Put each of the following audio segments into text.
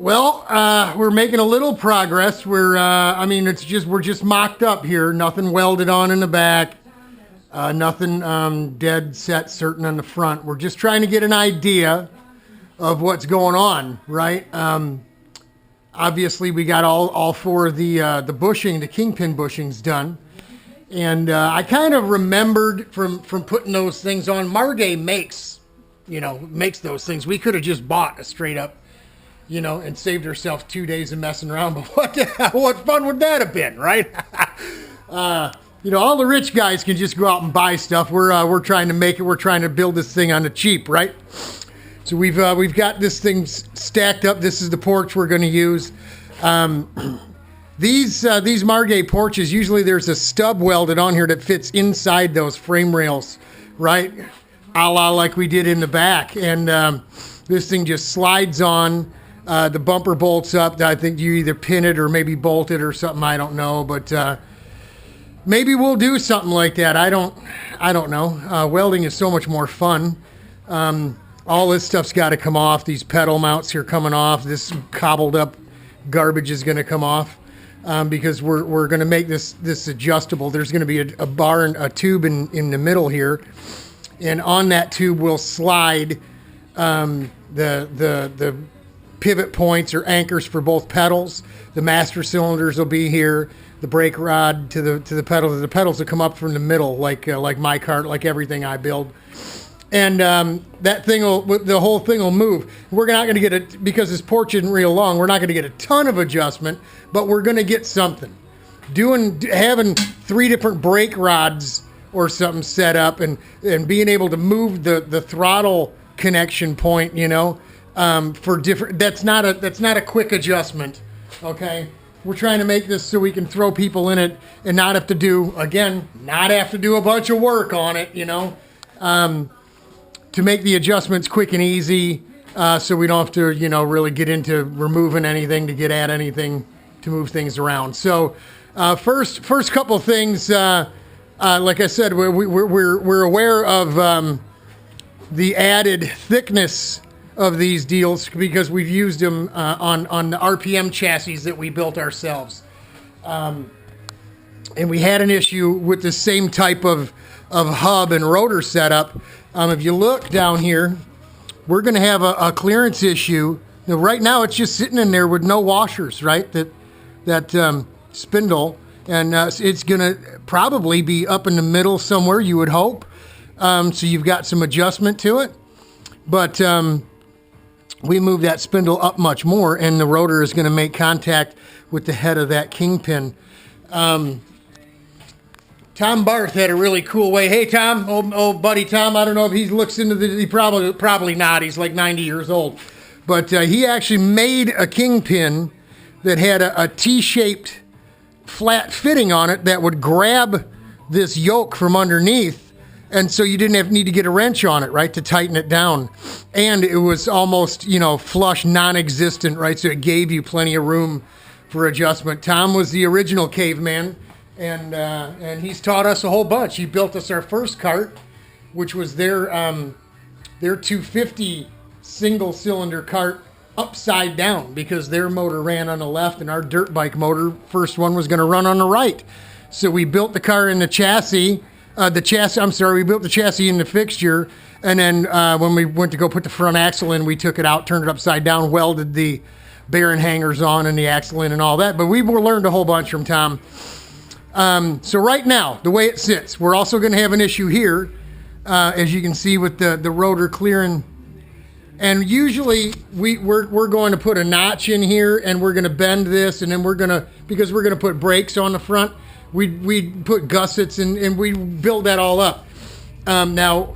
Well, we're making a little progress. We're just mocked up here. Nothing welded on in the back. Nothing dead set certain on the front. We're just trying to get an idea of what's going on, right? Obviously, we got all four of the kingpin bushings done. And I kind of remembered from putting those things on. Margay makes those things. We could have just bought a straight up, and saved ourselves 2 days of messing around. But what fun would that have been, right? All the rich guys can just go out and buy stuff. We're trying to make it. We're trying to build this thing on the cheap, right? So we've got this thing stacked up. This is the porch we're going to use. These Margay porches, usually there's a stub welded on here that fits inside those frame rails, right? A la like we did in the back. And this thing just slides on. The bumper bolts up. I think you either pin it or maybe bolt it or something. I don't know, but maybe we'll do something like that. I don't know. Welding is so much more fun. All this stuff's got to come off. These pedal mounts here coming off. This cobbled up garbage is going to come off because we're going to make this adjustable. There's going to be a bar and a tube in the middle here, and on that tube will slide the pivot points or anchors for both pedals. The master cylinders will be here. The brake rod to the pedal. The pedals will come up from the middle, like my Kart, like everything I build. And the whole thing will move. We're not going to get it because this porch isn't real long. We're not going to get a ton of adjustment, but we're going to get something. Having 3 different brake rods or something set up and being able to move the throttle connection point, for different. That's not a quick adjustment. Okay. We're trying to make this so we can throw people in it and not have to do a bunch of work on it, to make the adjustments quick and easy, so we don't have to, really get into removing anything to get at anything to move things around. So, first couple of things, like I said, we're aware of the added thickness of these deals because we've used them on the RPM chassis that we built ourselves, and we had an issue with the same type of hub and rotor setup. If you look down here, we're going to have a clearance issue. Right now, it's just sitting in there with no washers, right? That spindle, and it's going to probably be up in the middle somewhere, you would hope. So you've got some adjustment to it, but we move that spindle up much more, and the rotor is going to make contact with the head of that kingpin. Tom Barth had a really cool way. Hey, Tom, old buddy Tom. I don't know if he looks into he probably not. He's like 90 years old, but he actually made a kingpin that had a T-shaped flat fitting on it that would grab this yoke from underneath, and so you didn't need to get a wrench on it, right, to tighten it down. And it was almost, flush, non-existent, right, so it gave you plenty of room for adjustment. Tom was the original caveman, and he's taught us a whole bunch. He built us our first Kart, which was their 250 single-cylinder Kart upside down because their motor ran on the left and our dirt bike motor, first one, was going to run on the right. So we built the car in the chassis. We built the chassis in the fixture, and then when we went to go put the front axle in, we took it out, turned it upside down, welded the bearing hangers on and the axle in and all that. But we learned a whole bunch from Tom. So right now, the way it sits, we're also going to have an issue here, as you can see with the rotor clearing. And usually we're going to put a notch in here, and we're going to bend this, and then because we're going to put brakes on the front, we put gussets and we build that all up. Now,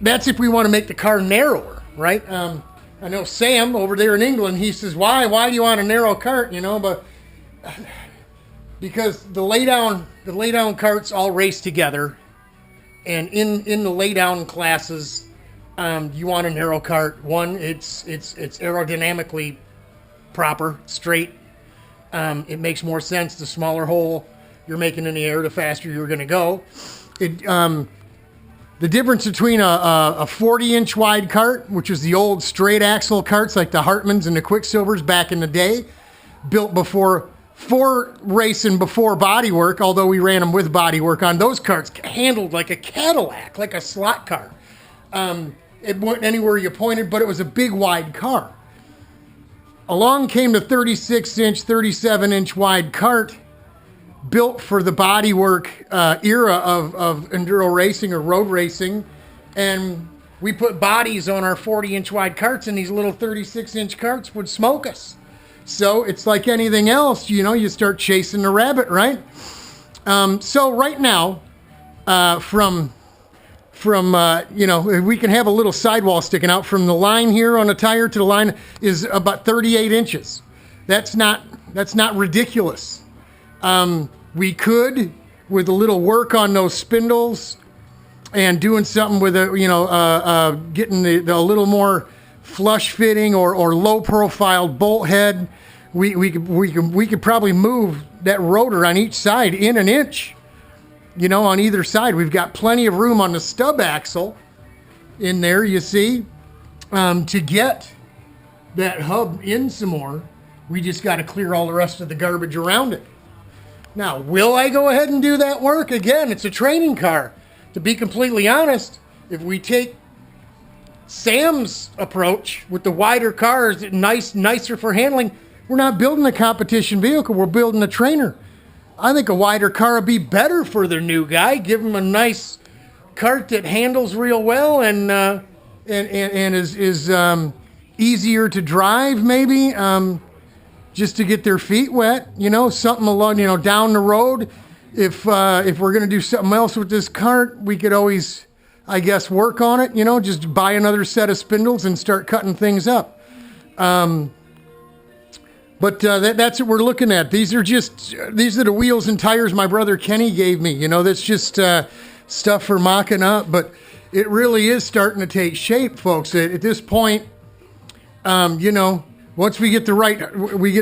that's if we want to make the car narrower, right? I know Sam over there in England, he says, why do you want a narrow Kart, but because the laydown carts all race together, and in the laydown classes, you want a narrow Kart. One, it's aerodynamically proper, straight. It makes more sense. The smaller hole you're making in the air, the faster you're going to go. The difference between a 40-inch wide cart, which is the old straight axle carts like the Hartmans and the Quicksilvers back in the day, built for racing before bodywork, although we ran them with bodywork on those carts, handled like a Cadillac, like a slot car. It went anywhere you pointed, but it was a big wide car. Along came the 36-inch, 37-inch wide cart, built for the bodywork era of enduro racing or road racing, and we put bodies on our 40-inch wide carts, and these little 36-inch carts would smoke us. So it's like anything else, you start chasing the rabbit, right? So right now, from we can have a little sidewall sticking out from the line here on a tire to the line is about 38 inches. That's not ridiculous. We could, with a little work on those spindles and doing something with getting a little more flush fitting or low profile bolt head, we could probably move that rotor on each side in an inch. On either side, we've got plenty of room on the stub axle in there, you see, to get that hub in some more. We just got to clear all the rest of the garbage around it. Now, will I go ahead and do that work? Again, it's a training car. To be completely honest, if we take Sam's approach with the wider cars, nicer for handling, we're not building a competition vehicle, we're building a trainer. I think a wider car would be better for the new guy. Give him a nice cart that handles real well and is easier to drive, maybe. Just to get their feet wet, something along, down the road. If we're going to do something else with this cart, we could always, I guess, work on it, just buy another set of spindles and start cutting things up. But that's what we're looking at. These are the wheels and tires my brother Kenny gave me. That's just stuff for mocking up, but it really is starting to take shape, folks. At this point, once we get we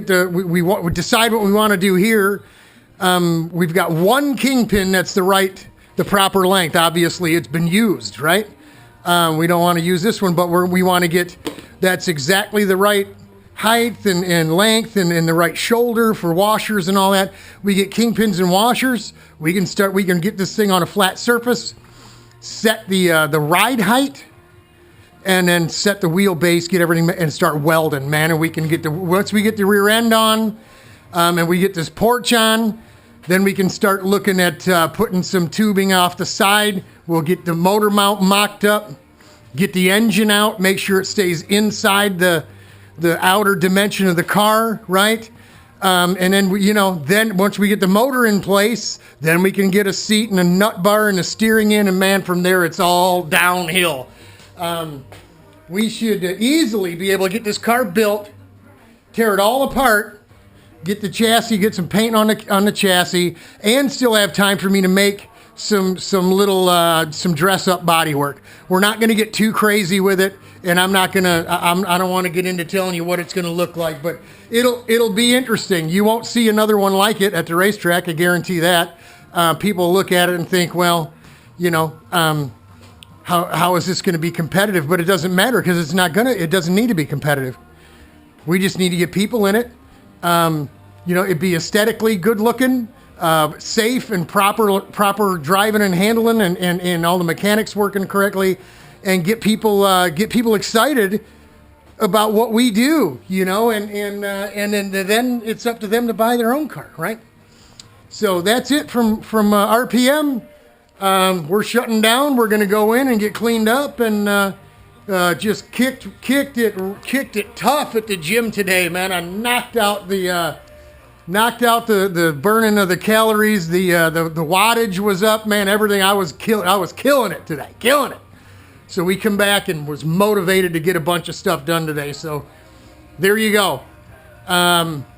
decide what we want to do here. We've got one kingpin that's the proper length. Obviously, it's been used, right? We don't want to use this one, but we want to get that's exactly the right height and length and the right shoulder for washers and all that. We get kingpins and washers. We can get this thing on a flat surface, set the ride height, and then set the wheelbase, get everything, and start welding, man. And we can once we get the rear end on, and we get this porch on, then we can start looking at putting some tubing off the side. We'll get the motor mount mocked up, get the engine out, make sure it stays inside the outer dimension of the car, right? And then, then once we get the motor in place, then we can get a seat and a nut bar and a steering in, and man, from there it's all downhill. We should easily be able to get this car built, tear it all apart, get the chassis, get some paint on the chassis, and still have time for me to make some dress up body work. We're not going to get too crazy with it, and I don't want to get into telling you what it's going to look like, but it'll be interesting. You won't see another one like it at the racetrack, I guarantee that. People look at it and think, well, how is this going to be competitive? But it doesn't matter, because it doesn't need to be competitive. We just need to get people in it. It'd be aesthetically good looking, safe and proper driving and handling, and all the mechanics working correctly, and get people excited about what we do, and then it's up to them to buy their own car, right? So that's it from RPM. We're shutting down. We're going to go in and get cleaned up, and just kicked it tough at the gym today, man. I knocked out the burning of the calories. The wattage was up, man. Everything. I was killing it today, killing it. So we come back and was motivated to get a bunch of stuff done today. So there you go. The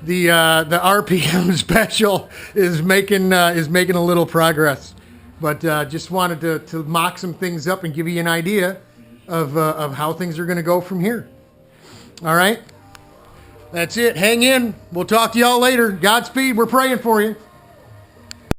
RPM special is making a little progress, but just wanted to mock some things up and give you an idea of how things are going to go from here. All right, that's it. Hang in. We'll talk to y'all later. Godspeed. We're praying for you.